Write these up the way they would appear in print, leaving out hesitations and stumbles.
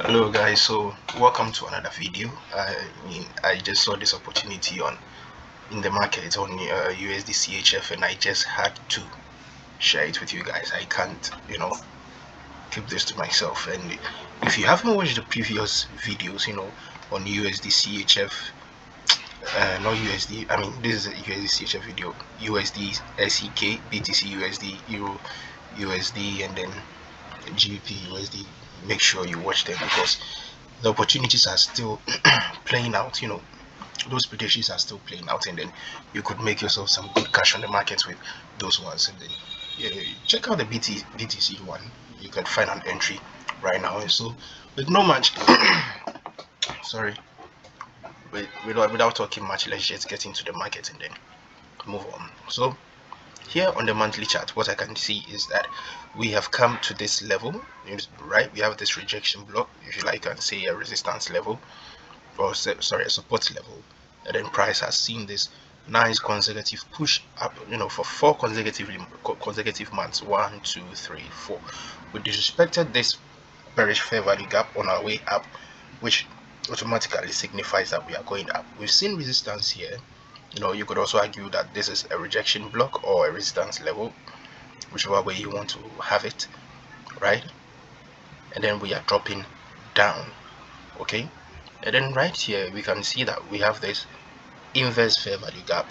Hello guys, so welcome to another video. I just saw this opportunity in the market on USDCHF, and I just had to share it with you guys. I can't keep this to myself. And if you haven't watched the previous videos on USDCHF, not USD, I mean this is a USDCHF video, USD SEK, BTC USD, Euro USD, and then GBP USD. Make sure you watch them because the opportunities are still playing out. Those predictions are still playing out, and then you could make yourself some good cash on the market with those ones. And then check out the BTC one. You can find an entry right now. And so with no much sorry, without talking much, let's just get into the market and then move on. So here on the monthly chart, what I can see is that we have come to this level, right? We have this rejection block, if you like, and say a resistance level, or sorry, a support level. And then price has seen this nice consecutive push up, for four consecutive months. 1, 2, 3, 4. We disrespected this bearish fair value gap on our way up, which automatically signifies that we are going up. We've seen resistance here. You could also argue that this is a rejection block or a resistance level, whichever way you want to have it, right? And then we are dropping down, okay? And then right here we can see that we have this inverse fair value gap,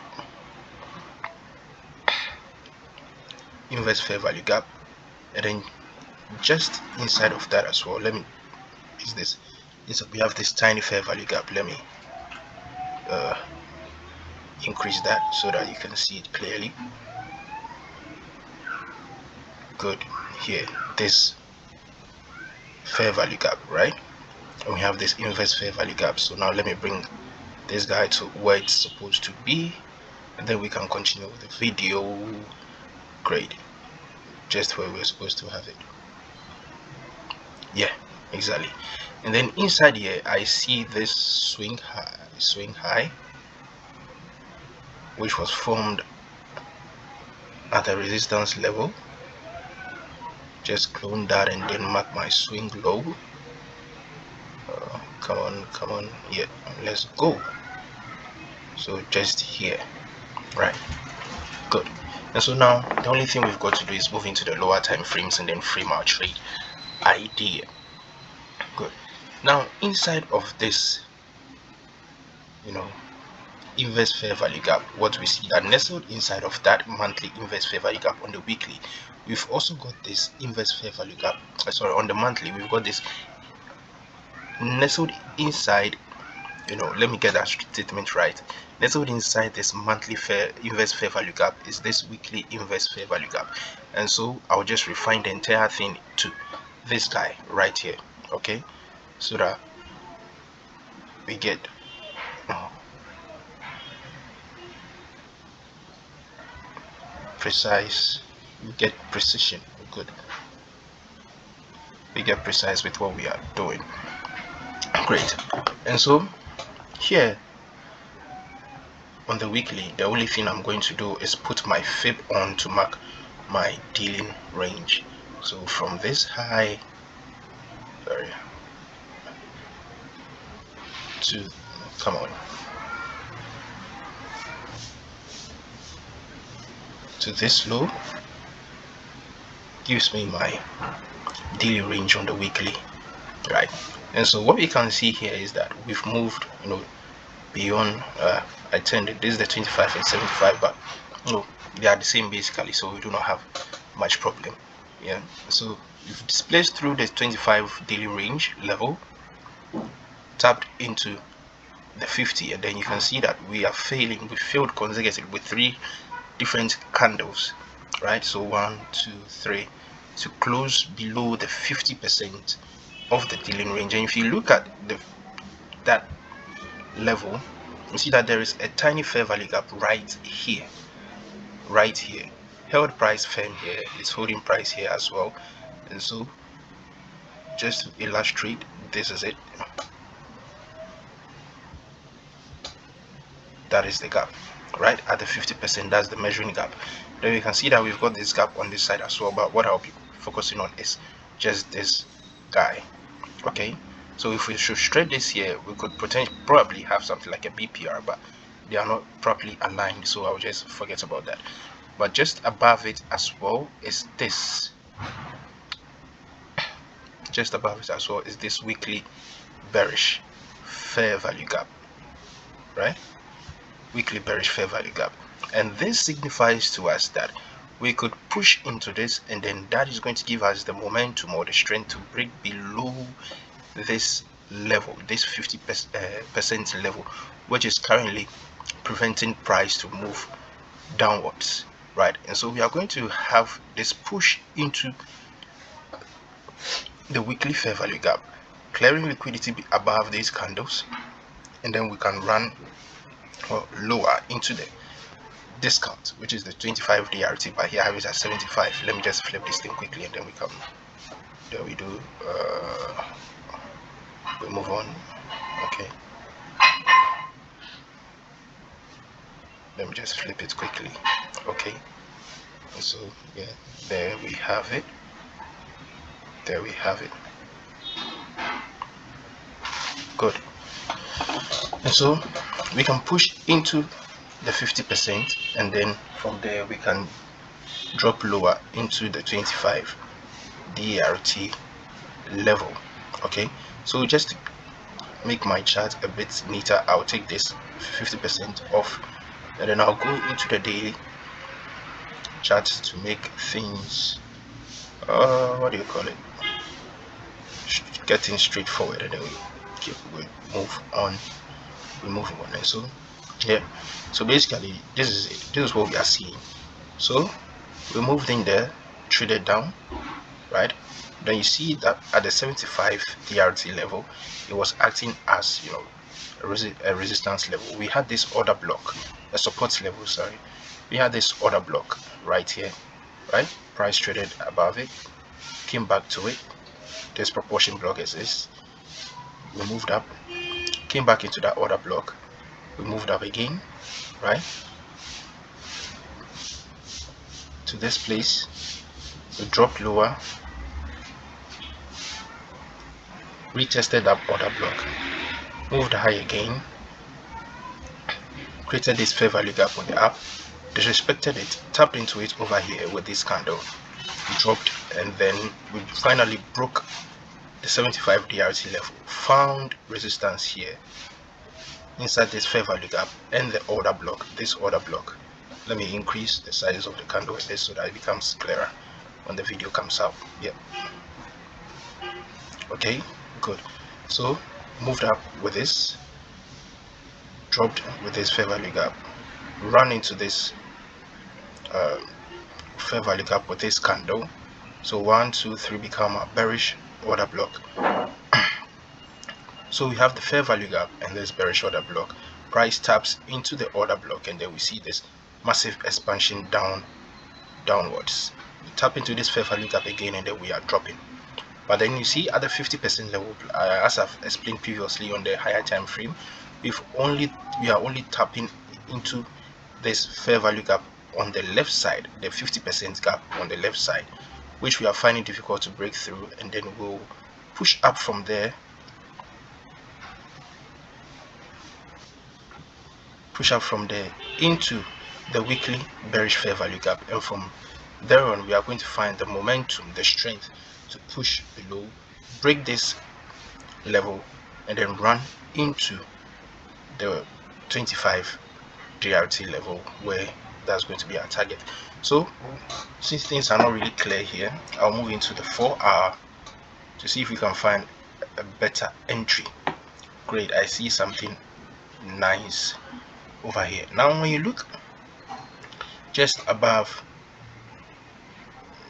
and then just inside of that as well, we have this tiny fair value gap. Let me increase that so that you can see it clearly. Good. Here, this fair value gap, right? And we have this inverse fair value gap. So now let me bring this guy to where it's supposed to be, and then we can continue with the video. Great. Just where we're supposed to have it. Yeah, exactly. And then inside here I see this swing high, which was formed at a resistance level. Just clone that and then mark my swing low. Come on, yeah, let's go. So just here, right? Good. And so now the only thing we've got to do is move into the lower time frames and then frame our trade idea. Good. Now inside of this inverse fair value gap, what we see that nestled inside of that monthly inverse fair value gap on the weekly, we've also got this inverse fair value gap. Sorry, on the monthly we've got this nestled inside, let me get that statement right. Nestled inside this monthly inverse fair value gap is this weekly inverse fair value gap. And so I'll just refine the entire thing to this guy right here, okay, so that we get precise, we get precision. Good, we get precise with what we are doing. Great. And so here on the weekly, the only thing I'm going to do is put my fib on to mark my dealing range. So from this high, to to this low gives me my daily range on the weekly, right? And so what we can see here is that we've moved beyond I turned it, this is the 25 and 75, but they are the same basically, so we do not have much problem. Yeah, so we've displaced through the 25 daily range level, tapped into the 50, and then you can see that we failed consecutively with 3 different candles, right? So 1, 2, 3 to close below the 50% of the dealing range. And if you look at that level, you see that there is a tiny fair value gap right here, held price firm here, it's holding price here as well. And so just to illustrate, this is it, that is the gap right at the 50%. That's the measuring gap. Then you can see that we've got this gap on this side as well, but what I'll be focusing on is just this guy, okay? So if we should trade this here, we could probably have something like a BPR, but they are not properly aligned, so I'll just forget about that. But just above it as well is this. Just above it as well is this weekly bearish fair value gap, right? Weekly bearish fair value gap, and this signifies to us that we could push into this, and then that is going to give us the momentum or the strength to break below this level, this 50% level, which is currently preventing price to move downwards, right? And so we are going to have this push into the weekly fair value gap, clearing liquidity above these candles, and then we can run lower into the discount, which is the 25 DRT, but here I have it at 75. Let me just flip this thing quickly, and then we come. There we do. We move on. Okay. Let me just flip it quickly. Okay. So yeah, there we have it. There we have it. Good. And so we can push into the 50%, and then from there we can drop lower into the 25 DRT level. Okay, so just to make my chart a bit neater, I'll take this 50% off, and then I'll go into the daily chart to make things what do you call it, getting straightforward, and then we move on. And so yeah, so basically this is it. This is what we are seeing. So we moved in there, traded down, right? Then you see that at the 75 DRT level, it was acting as, you know, a resistance level. We had this order block, a support level, sorry. We had this order block right here, right? Price traded above it, came back to it. This proportion block is this. We moved up, came back into that order block. We moved up again, right? To this place, we dropped lower, retested that order block, moved high again, created this fair value gap on the up, disrespected it, tapped into it over here with this candle, dropped, and then we finally broke the 75 DRT level, found resistance here inside this fair value gap and the order block, this order block. Let me increase the size of the candle with this so that it becomes clearer when the video comes out. Yeah, okay, good. So moved up with this, dropped with this fair value gap, run into this fair value gap with this candle. So 1, 2, 3 become a bearish order block. So we have the fair value gap and this bearish order block. Price taps into the order block, and then we see this massive expansion downwards. We tap into this fair value gap again, and then we are dropping. But then you see at the 50% level, as I've explained previously on the higher time frame, we are only tapping into this fair value gap on the left side, the 50% gap on the left side, which we are finding difficult to break through, and then we'll push up from there, into the weekly bearish fair value gap, and from there on we are going to find the momentum, the strength to push below, break this level, and then run into the 25 DRT level, where that's going to be our target. So since things are not really clear here, I'll move into the 4-hour to see if we can find a better entry. Great, I see something nice over here. Now when you look just above,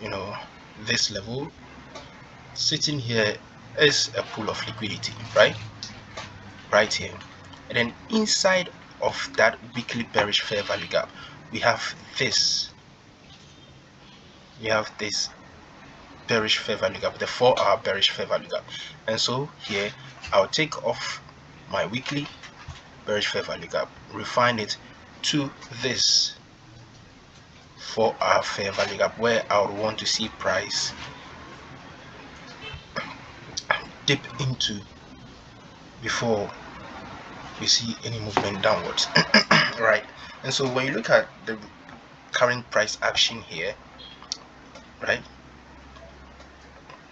you know, this level, sitting here is a pool of liquidity, right here, and then inside of that weekly bearish fair value gap, we have this bearish fair value gap, the 4-hour bearish fair value gap. And so here I'll take off my weekly bearish fair value gap, refine it to this 4-hour fair value gap, where I would want to see price dip into before you see any movement downwards. Right? And so when you look at the current price action here, right,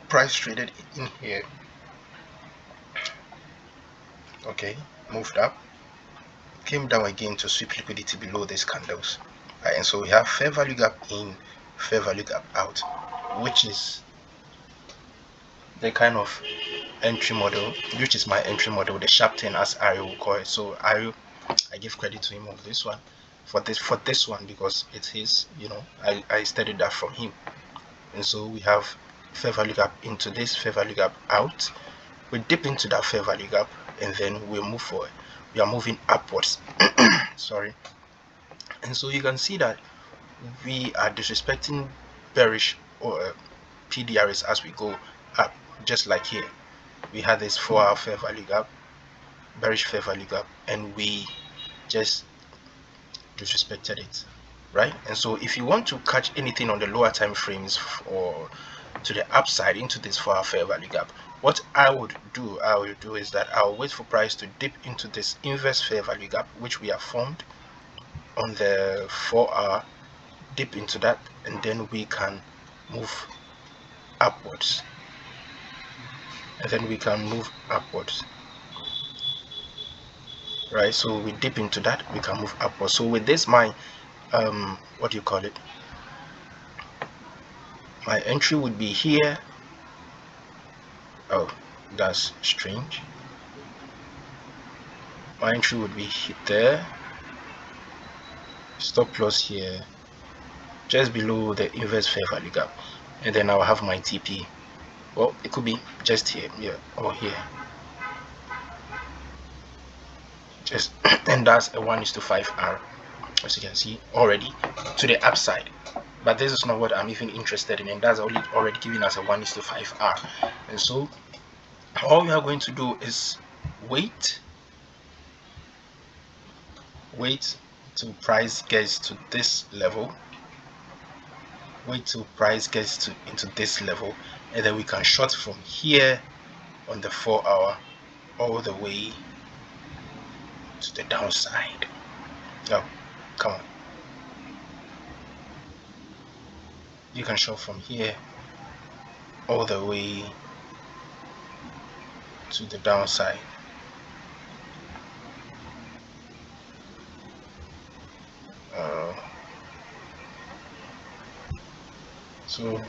price traded in here, okay, moved up, came down again to sweep liquidity below these candles, right? And so we have fair value gap in, fair value gap out, which is the kind of entry model, which is my entry model, the sharp 10 as Ario will call it. So Ario, I give credit to him on this one, for this one, because it's his, you know, I studied that from him. And so we have fair value gap into this, fair value gap out, we dip into that fair value gap, and then we move forward. We are moving upwards. Sorry. And so you can see that we are disrespecting bearish or PDRs as we go up, just like here. We had this 4-hour fair value gap, bearish fair value gap, and we just disrespected it, right? And so if you want to catch anything on the lower time frames or to the upside into this 4-hour fair value gap, what I would do is that I'll wait for price to dip into this inverse fair value gap, which we have formed on the 4-hour, dip into that, and then we can move upwards. Right? So we dip into that, we can move upwards. So with this, my what do you call it? My entry would be here. Oh, that's strange. My entry would be there. Stop loss here, just below the inverse fair value gap, and then I'll have my TP. Well, it could be just here, yeah, or here. Just and that's a 1:5R, as you can see already to the upside. But this is not what I'm even interested in, and that's already giving us a 1:5R. And so all we are going to do is wait till price gets to this level, into this level, and then we can short from here on the 4-hour all the way to the downside. Oh, come on. You can short from here all the way to the downside. So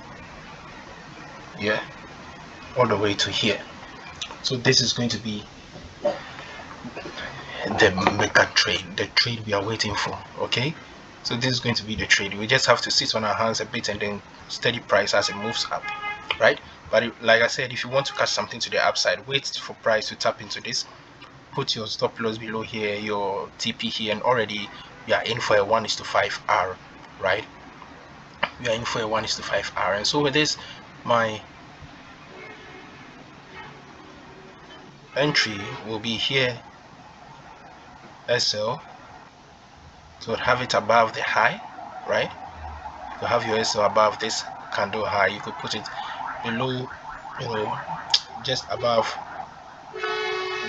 yeah, all the way to here. So this is going to be the mega trade, the trade we are waiting for. Okay, so this is going to be the trade. We just have to sit on our hands a bit and then steady price as it moves up, right? But like I said, if you want to catch something to the upside, wait for price to tap into this, put your stop loss below here, your TP here, and already we are in for a 1:5R, right? We are in for a 1:5R. And so with this, my entry will be here, SL, to have it above the high, right? You have your SL above this candle high. You could put it below, you know, just above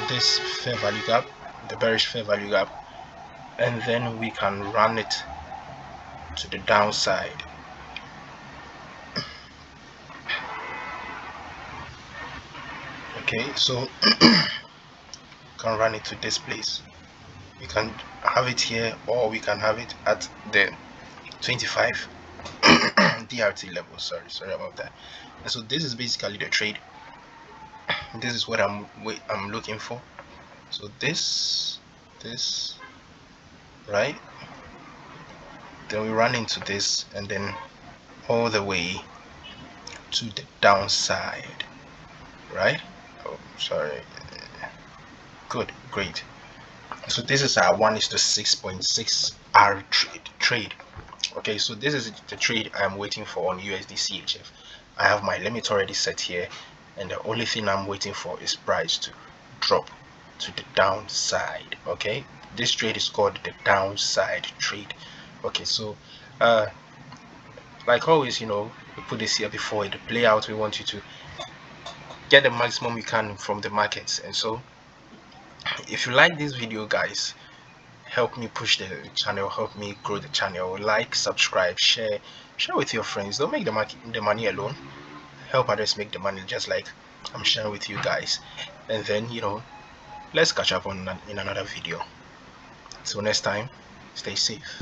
this fair value gap, the bearish fair value gap, and then we can run it to the downside. Okay, so can run it to this place. We can have it here, or we can have it at the 25 DRT level. Sorry about that. And so this is basically the trade. This is what I'm looking for. So this, right? Then we run into this, and then all the way to the downside, right? Oh, sorry. Good, great. So this is our 1:6.6R trade. Okay, so this is the trade I'm waiting for on USDCHF. I have my limit already set here, and the only thing I'm waiting for is price to drop to the downside. Okay, this trade is called the downside trade. Okay, so like always, you know, we put this here before the play out. We want you to get the maximum you can from the markets, and so If you like this video, guys, help me push the channel, help me grow the channel. Like, subscribe, share with your friends. Don't make the money alone. Help others make the money, just like I'm sharing with you guys. And then, let's catch up in another video. Till next time, stay safe.